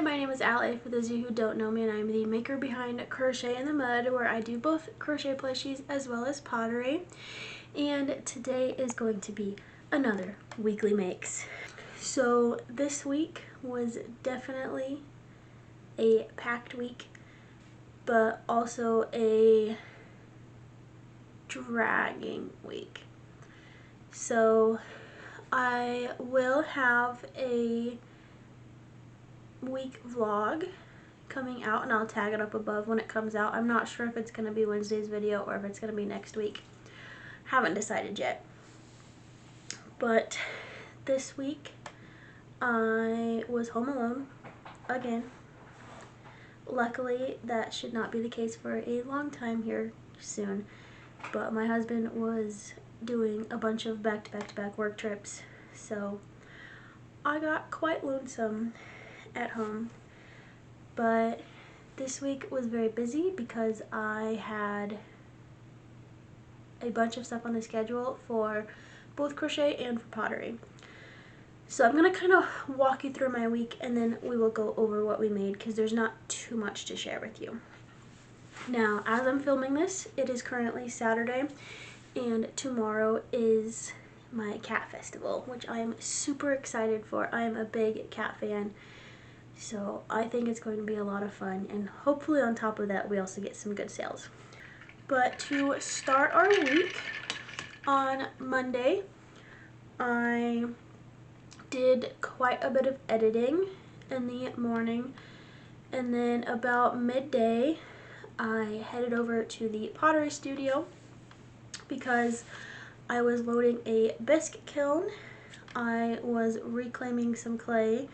my name is Ale, for those of you who don't know me, and I'm the maker behind Crochet in the Mud, where I do both crochet plushies as well as pottery. And today is going to be another weekly makes. So this week was definitely a packed week, but also a dragging week. So I will have a week vlog coming out, and I'll tag it up above when it comes out. I'm not sure if it's going to be Wednesday's video or if it's going to be next week. Haven't decided yet. But this week I was home alone again. Luckily that should not be the case for a long time here soon, but my husband was doing a bunch of back-to-back work trips, so I got quite lonesome at home. But this week was very busy because I had a bunch of stuff on the schedule for both crochet and for pottery. So I'm going to kind of walk you through my week, and then we will go over what we made because there's not too much to share with you. Now, as I'm filming this, it is currently Saturday, and tomorrow is my cat festival, which I am super excited for. I am a big cat fan, so I think it's going to be a lot of fun, and hopefully on top of that we also get some good sales. But to start our week, on Monday I did quite a bit of editing in the morning, and then about midday I headed over to the pottery studio because I was loading a bisque kiln. I was reclaiming some clay,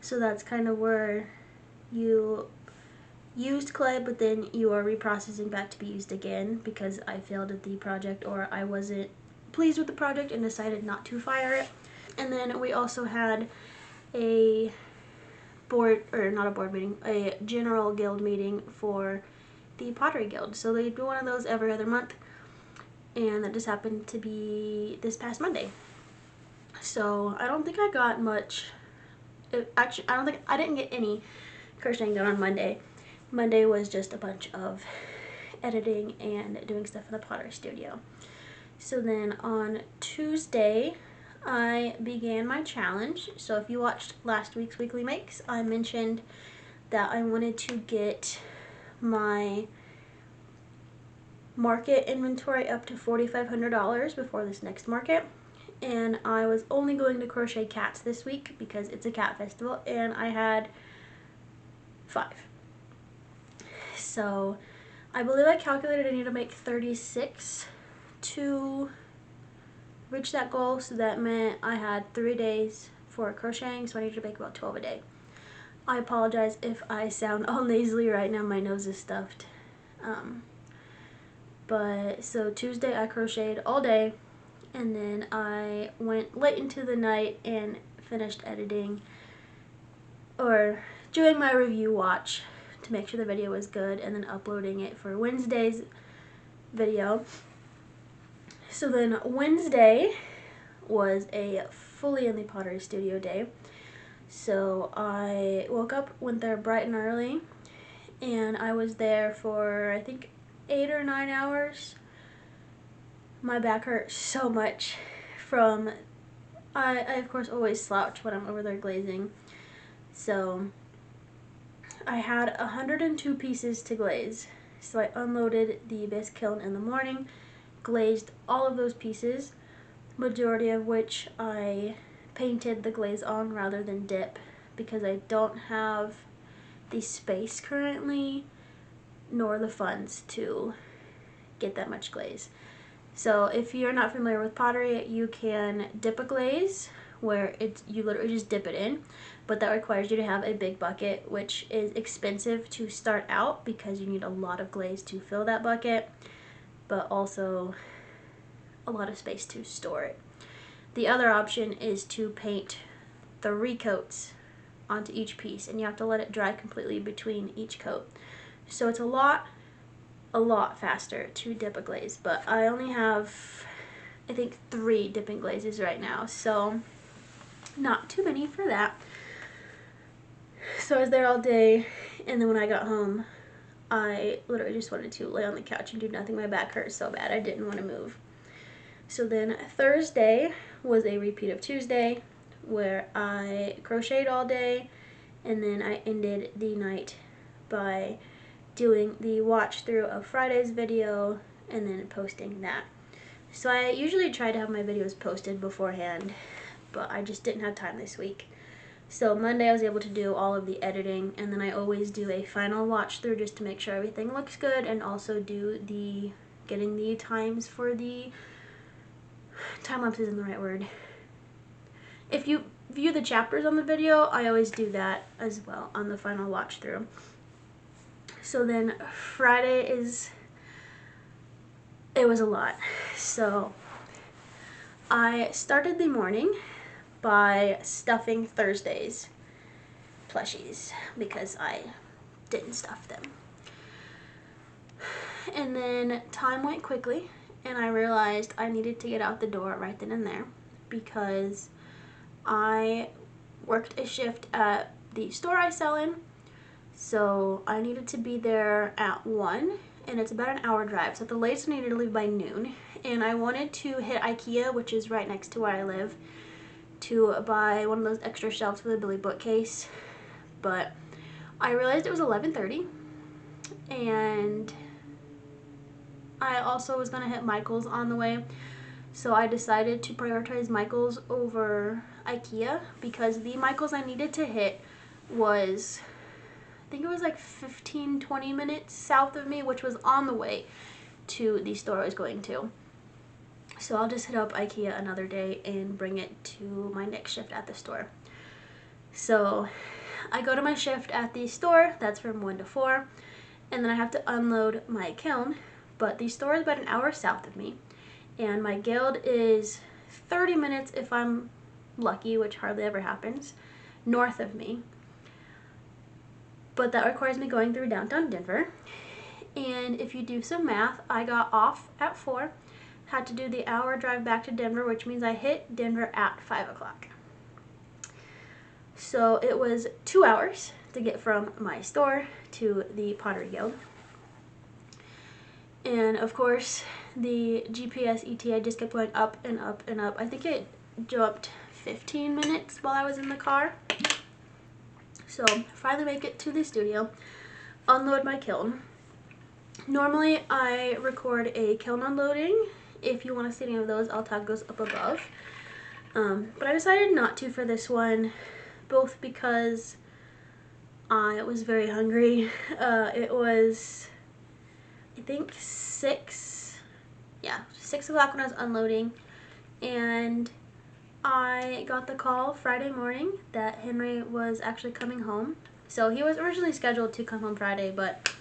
so that's kind of where you used clay but then you are reprocessing back to be used again, because I failed at the project, or I wasn't pleased with the project and decided not to fire it. And then we also had a a general guild meeting for the Pottery Guild. So they do one of those every other month, and that just happened to be this past Monday. So I don't think I got much. Actually, I didn't get any crocheting done on Monday. Monday was just a bunch of editing and doing stuff in the pottery studio. So then on Tuesday I began my challenge. So if you watched last week's weekly makes, I mentioned that I wanted to get my market inventory up to $4,500 before this next market, and I was only going to Crochet Cats this week because it's a cat festival, and I had 5. So I believe I calculated I need to make 36 to reach that goal, so that meant I had 3 days for crocheting, so I needed to make about 12 a day. I apologize if I sound all nasally right now, my nose is stuffed. But so Tuesday I crocheted all day, and then I went late into the night and finished editing, or doing my review watch to make sure the video was good, and then uploading it for Wednesday's video. So then Wednesday was a fully in the pottery studio day. So I woke up, went there bright and early, and I was there for I think 8 or 9 hours. My back hurt so much from, I of course always slouch when I'm over there glazing. So I had 102 pieces to glaze. So I unloaded the bisque kiln in the morning, glazed all of those pieces, majority of which I painted the glaze on rather than dip, because I don't have the space currently nor the funds to get that much glaze. So if you're not familiar with pottery, you can dip a glaze where you literally just dip it in, but that requires you to have a big bucket, which is expensive to start out because you need a lot of glaze to fill that bucket, but also a lot of space to store it. The other option is to paint 3 coats onto each piece, and you have to let it dry completely between each coat. So it's a lot faster to dip a glaze, but I only have I think 3 dipping glazes right now, so not too many for that. So I was there all day, and then when I got home, I literally just wanted to lay on the couch and do nothing. My back hurt so bad I didn't want to move. So then Thursday was a repeat of Tuesday, where I crocheted all day, and then I ended the night by doing the watch through of Friday's video and then posting that. So I usually try to have my videos posted beforehand, but I just didn't have time this week. So Monday I was able to do all of the editing, and then I always do a final watch through just to make sure everything looks good, and also do the getting the times for the time lapse isn't the right word. If you view the chapters on the video, I always do that as well on the final watch through. So then Friday it was a lot. So I started the morning by stuffing Thursday's plushies because I didn't stuff them. And then time went quickly, and I realized I needed to get out the door right then and there because I worked a shift at the store I sell in, so I needed to be there at 1, and it's about an hour drive, so at the latest I needed to leave by noon. And I wanted to hit IKEA, which is right next to where I live, to buy one of those extra shelves for the Billy bookcase, but I realized it was 11:30, and I also was going to hit Michael's on the way, so I decided to prioritize Michael's over IKEA because the Michael's I needed to hit was, I think it was like 15-20 minutes south of me, which was on the way to the store I was going to. So I'll just hit up IKEA another day and bring it to my next shift at the store. So I go to my shift at the store, that's from 1 to 4, and then I have to unload my kiln, but the store is about an hour south of me, and my guild is 30 minutes if I'm lucky, which hardly ever happens, north of me. But that requires me going through downtown Denver, and if you do some math, I got off at 4, had to do the hour drive back to Denver, which means I hit Denver at 5 o'clock. So it was 2 hours to get from my store to the Pottery Guild. And of course, the GPS ETA just kept going up and up and up. I think it jumped 15 minutes while I was in the car. So finally make it to the studio, unload my kiln. Normally I record a kiln unloading. If you want to see any of those, I'll tag those up above. But I decided not to for this one, both because I was very hungry. It was, I think 6 o'clock when I was unloading, and I got the call Friday morning that Henry was actually coming home. So he was originally scheduled to come home Friday, but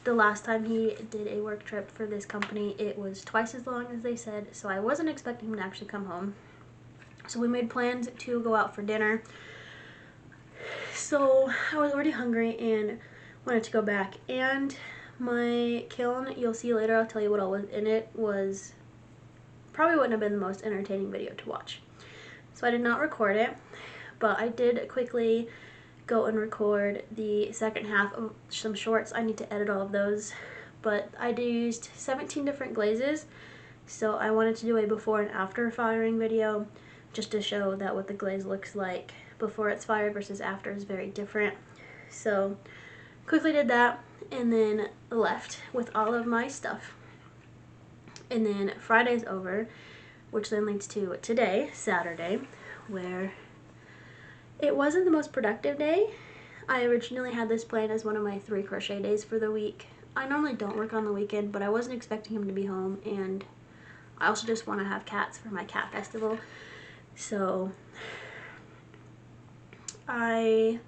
the last time he did a work trip for this company, it was twice as long as they said, so I wasn't expecting him to actually come home. So we made plans to go out for dinner. So I was already hungry and wanted to go back, and my kiln, you'll see later, I'll tell you what all was in it, was probably wouldn't have been the most entertaining video to watch. So I did not record it, but I did quickly go and record the second half of some shorts. I need to edit all of those, but I used 17 different glazes, so I wanted to do a before and after firing video just to show that what the glaze looks like before it's fired versus after is very different. So quickly did that and then left with all of my stuff. And then Friday's over, which then leads to today, Saturday, where it wasn't the most productive day. I originally had this planned as one of my 3 crochet days for the week. I normally don't work on the weekend, but I wasn't expecting him to be home, and I also just want to have cats for my cat festival. So I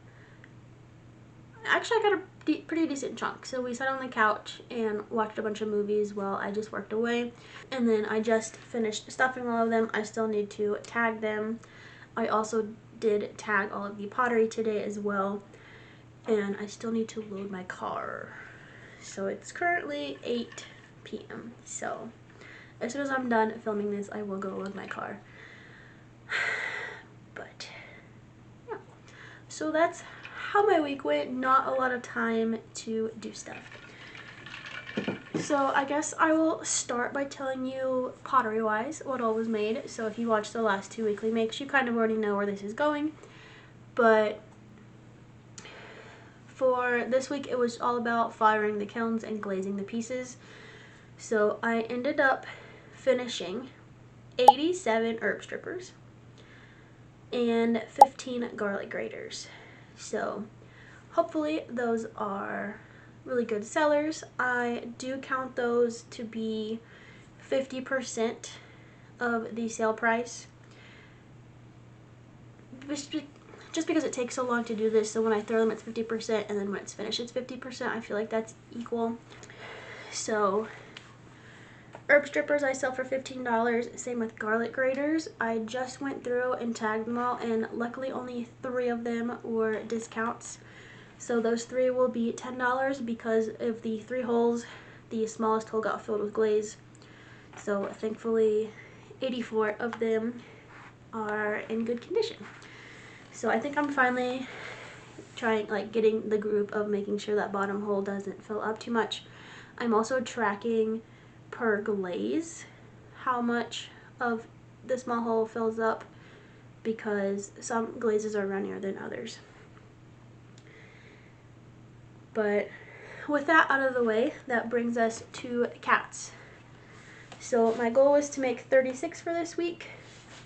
got a pretty decent chunk. So we sat on the couch and watched a bunch of movies while I just worked away. And then I just finished stuffing all of them. I still need to tag them. I also did tag all of the pottery today as well. And I still need to load my car. So it's currently 8 p.m. So as soon as I'm done filming this, I will go load my car. But yeah, so that's how my week went. Not a lot of time to do stuff. So I guess I will start by telling you pottery wise what all was made. So if you watched the last 2 weekly makes, you kind of already know where this is going. But for this week it was all about firing the kilns and glazing the pieces. So I ended up finishing 87 herb strippers and 15 garlic graters. So hopefully those are really good sellers. I do count those to be 50% of the sale price, just because it takes so long to do this. So when I throw them it's 50%, and then when it's finished it's 50%. I feel like that's equal. So herb strippers I sell for $15. Same with garlic graters. I just went through and tagged them all, and luckily only 3 of them were discounts. So those 3 will be $10 because of the 3 holes. The smallest hole got filled with glaze. So thankfully 84 of them are in good condition. So I think I'm finally getting the groove of making sure that bottom hole doesn't fill up too much. I'm also tracking per glaze how much of the small hole fills up, because some glazes are runnier than others. But with that out of the way, that brings us to cats. So my goal was to make 36 for this week.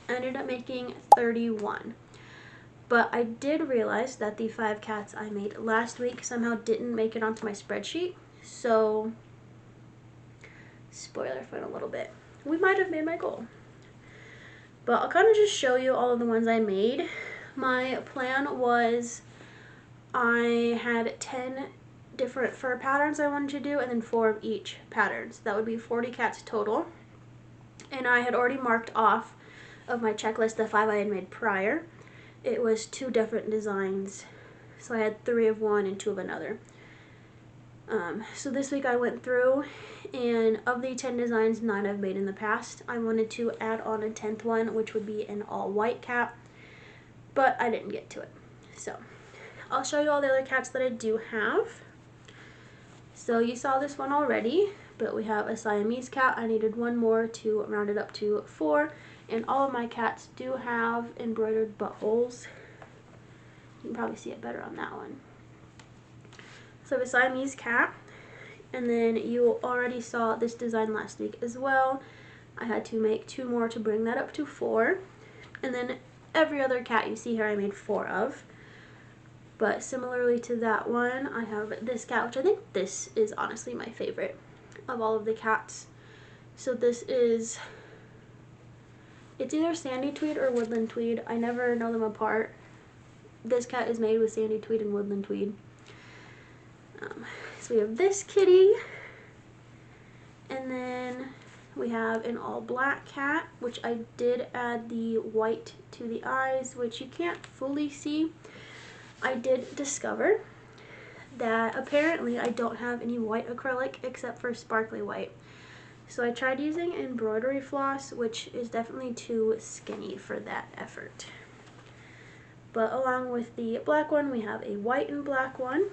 I ended up making 31. But I did realize that the 5 cats I made last week somehow didn't make it onto my spreadsheet. So, spoiler for a little bit, we might have made my goal. But I'll kind of just show you all of the ones I made. My plan was I had 10 different fur patterns I wanted to do, and then 4 of each pattern. So that would be 40 cats total. And I had already marked off of my checklist the 5 I had made prior. It was 2 different designs. So I had 3 of one and 2 of another. So this week I went through, and of the 10 designs, 9 I've made in the past. I wanted to add on a 10th one, which would be an all white cat, but I didn't get to it. So I'll show you all the other cats that I do have. So you saw this one already, but we have a Siamese cat. I needed 1 more to round it up to 4, and all of my cats do have embroidered buttholes. You can probably see it better on that one. So I have a Siamese cat, and then you already saw this design last week as well. I had to make 2 more to bring that up to 4, and then every other cat you see here I made 4 of. But similarly to that one, I have this cat, which I think this is honestly my favorite of all of the cats. So this is, it's either sandy tweed or woodland tweed. I never know them apart. This cat is made with sandy tweed and woodland tweed. So we have this kitty, and then we have an all black cat, which I did add the white to the eyes, which you can't fully see. I did discover that apparently I don't have any white acrylic except for sparkly white. So I tried using embroidery floss, which is definitely too skinny for that effort. But along with the black one, we have a white and black one.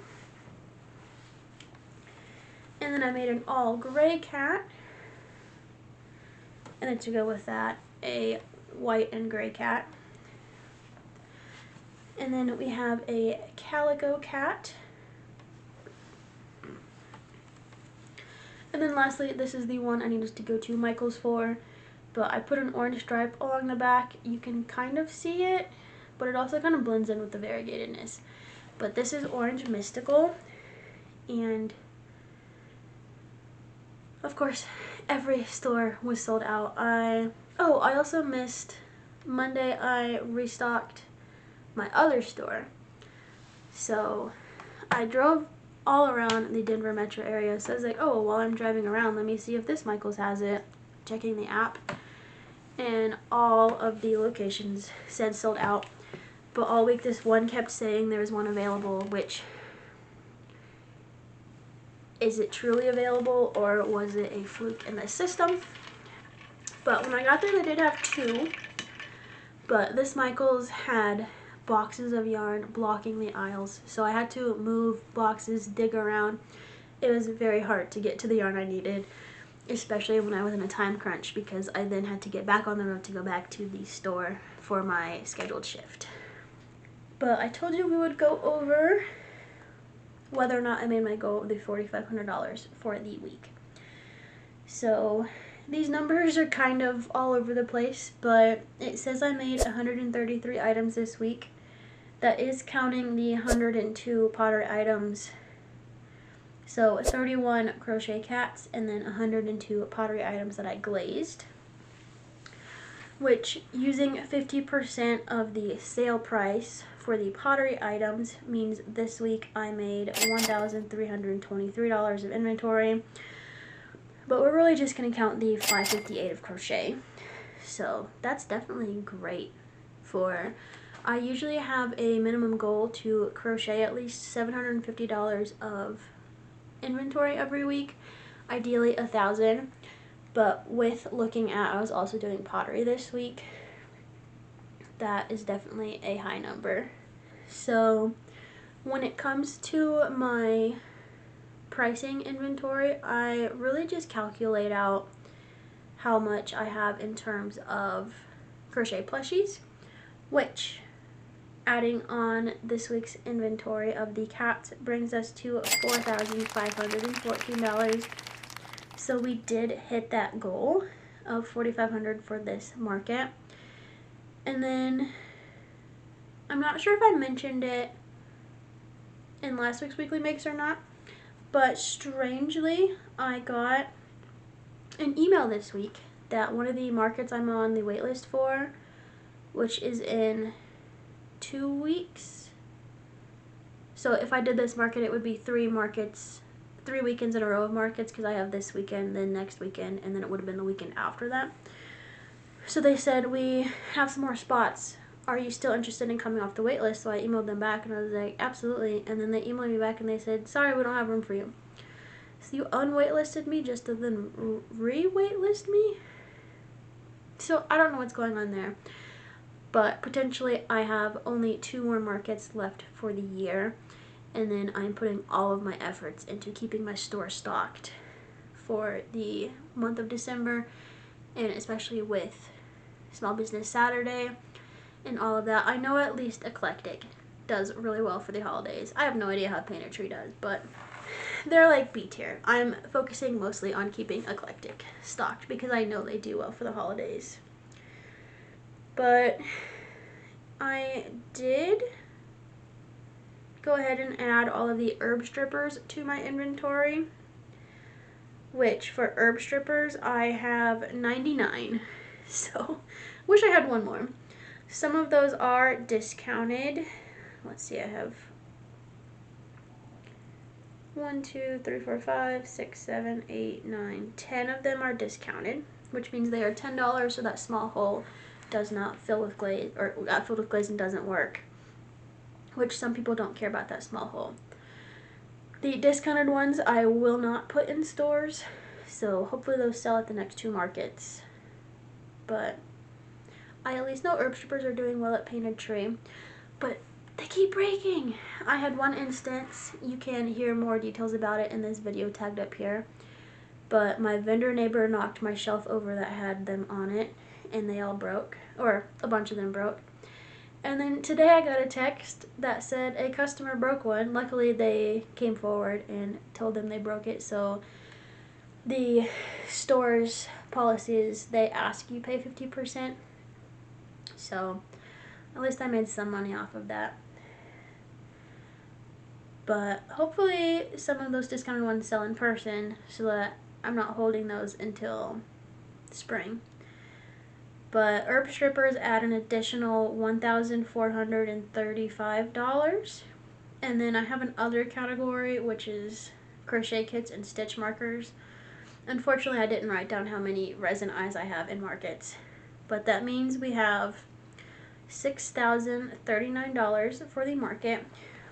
And then I made an all gray cat. And then to go with that, a white and gray cat. And then we have a calico cat. And then lastly, this is the one I needed to go to Michael's for, but I put an orange stripe along the back. You can kind of see it, but it also kind of blends in with the variegatedness. But this is Orange Mystical, and of course, every store was sold out. I also missed Monday. I restocked my other store. So I drove all around the Denver metro area. So I was like, oh, while I'm driving around, let me see if this Michael's has it. Checking the app, and all of the locations said sold out. But all week this one kept saying there was one available, which, is it truly available or was it a fluke in the system? But when I got there, they did have 2. But this Michael's had boxes of yarn blocking the aisles, so I had to move boxes, dig around. It was very hard to get to the yarn I needed, especially when I was in a time crunch, because I then had to get back on the road to go back to the store for my scheduled shift. But I told you we would go over whether or not I made my goal of the $4,500 for the week. So these numbers are kind of all over the place, but it says I made 133 items this week. That is counting the 102 pottery items. So 31 Crochet Cats and then 102 pottery items that I glazed, which, using 50% of the sale price for the pottery items, means this week I made $1,323 of inventory. But we're really just going to count the $558 of crochet. So that's definitely great. I usually have a minimum goal to crochet at least $750 of inventory every week, ideally 1,000. But with looking at, I was also doing pottery this week, that is definitely a high number. So when it comes to my pricing inventory, I really just calculate out how much I have in terms of crochet plushies, which, adding on this week's inventory of the cats, brings us to $4,514. So we did hit that goal of $4,500 for this market. And then I'm not sure if I mentioned it in last week's weekly makes or not, but strangely I got an email this week that one of the markets I'm on the wait list for, which is in 2 weeks. So if I did this market, it would be 3 weekends in a row of markets, because I have this weekend, then next weekend, and then it would have been the weekend after that. So they said, we have some more spots. Are you still interested in coming off the wait list? So I emailed them back and I was like, absolutely. And then they emailed me back and they said, sorry, we don't have room for you. So you unwaitlisted me just to then re-waitlist me? So I don't know what's going on there. But potentially I have only 2 more markets left for the year. And then I'm putting all of my efforts into keeping my store stocked for the month of December, and especially with Small Business Saturday and all of that. I know at least Eclectic does really well for the holidays. I have no idea how Painted Tree does, but they're like B tier. I'm focusing mostly on keeping Eclectic stocked because I know they do well for the holidays. But I did go ahead and add all of the herb strippers to my inventory, which for herb strippers I have 99. So wish I had one more. Some of those are discounted. Let's see, I have 1, 2, 3, 4, 5, 6, 7, 8, 9, 10 of them are discounted, which means they are $10, so that small hole does not fill with glaze, or got filled with glaze and doesn't work, which some people don't care about that small hole. The discounted ones I will not put in stores, so hopefully those sell at the next 2 markets. But I at least know herb strippers are doing well at Painted Tree, but they keep breaking. I had one instance, you can hear more details about it in this video tagged up here, but my vendor neighbor knocked my shelf over that had them on it, and they all broke, or a bunch of them broke. And then today I got a text that said a customer broke one. Luckily they came forward and told them they broke it. So the store's policies, they ask you pay 50%. So at least I made some money off of that. But hopefully some of those discounted ones sell in person so that I'm not holding those until spring. But herb strippers add an additional $1,435. And then I have an other category, which is crochet kits and stitch markers. Unfortunately, I didn't write down how many resin eyes I have in markets, but that means we have $6,039 for the market,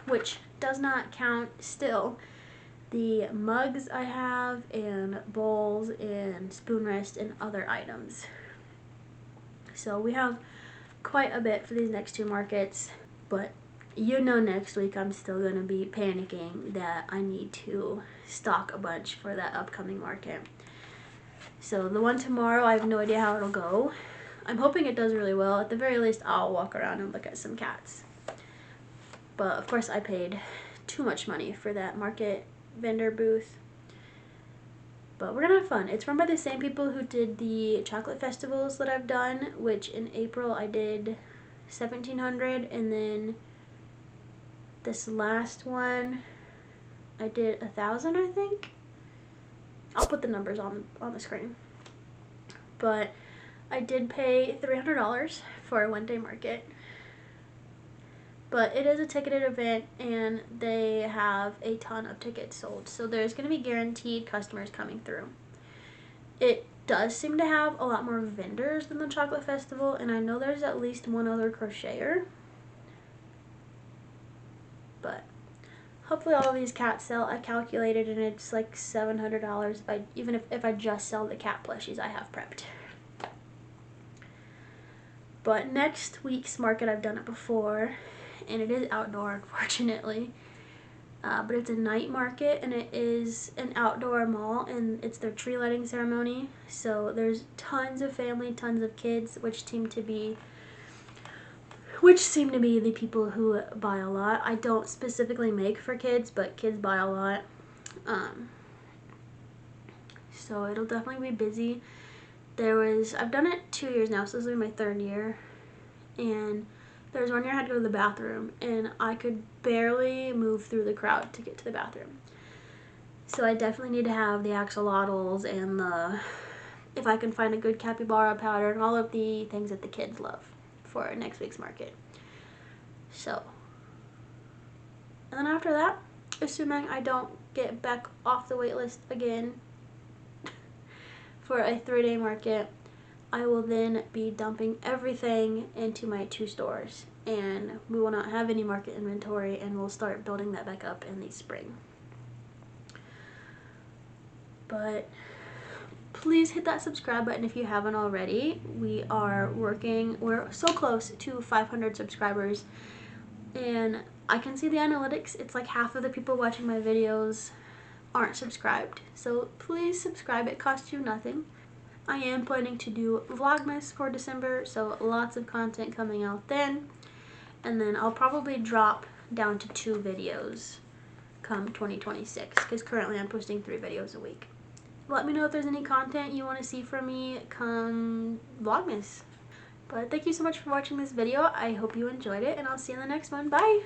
which does not count still the mugs I have and bowls and spoon rest and other items. So we have quite a bit for these next 2 markets, But you know, next week I'm still going to be panicking that I need to stock a bunch for that upcoming market. So the one tomorrow, I have no idea how it'll go. I'm hoping it does really well. At the very least, I'll walk around and look at some cats. But of course I paid too much money for that market vendor booth. But we're gonna have fun. It's run by the same people who did the chocolate festivals that I've done, which in April I did 1,700, and then this last one I did 1,000, I think. I'll put the numbers on the screen. But I did pay $300 for a one-day market. But it is a ticketed event, and they have a ton of tickets sold. So there's going to be guaranteed customers coming through. It does seem to have a lot more vendors than the chocolate festival, and I know there's at least one other crocheter. But hopefully all of these cats sell. I calculated, and it's like $700 even if I just sell the cat plushies I have prepped. But next week's market, I've done it before, and it is outdoor, unfortunately. But it's a night market, and it is an outdoor mall, and it's their tree lighting ceremony. So there's tons of family, tons of kids, which seem to be the people who buy a lot. I don't specifically make for kids, but kids buy a lot. So it'll definitely be busy. I've done it 2 years now, so this will be my 3rd year. And there was one year I had to go to the bathroom, and I could barely move through the crowd to get to the bathroom. So I definitely need to have the axolotls and if I can find a good capybara powder and all of the things that the kids love for next week's market. So, and then after that, assuming I don't get back off the wait list again for a 3-day market, I will then be dumping everything into my 2 stores, and we will not have any market inventory, and we'll start building that back up in the spring. But please hit that subscribe button if you haven't already. We're so close to 500 subscribers, and I can see the analytics. It's like half of the people watching my videos aren't subscribed. So please subscribe. It costs you nothing. I am planning to do Vlogmas for December, so lots of content coming out then. And then I'll probably drop down to 2 videos come 2026, because currently I'm posting 3 videos a week. Let me know if there's any content you want to see from me come Vlogmas. But thank you so much for watching this video. I hope you enjoyed it, and I'll see you in the next one. Bye!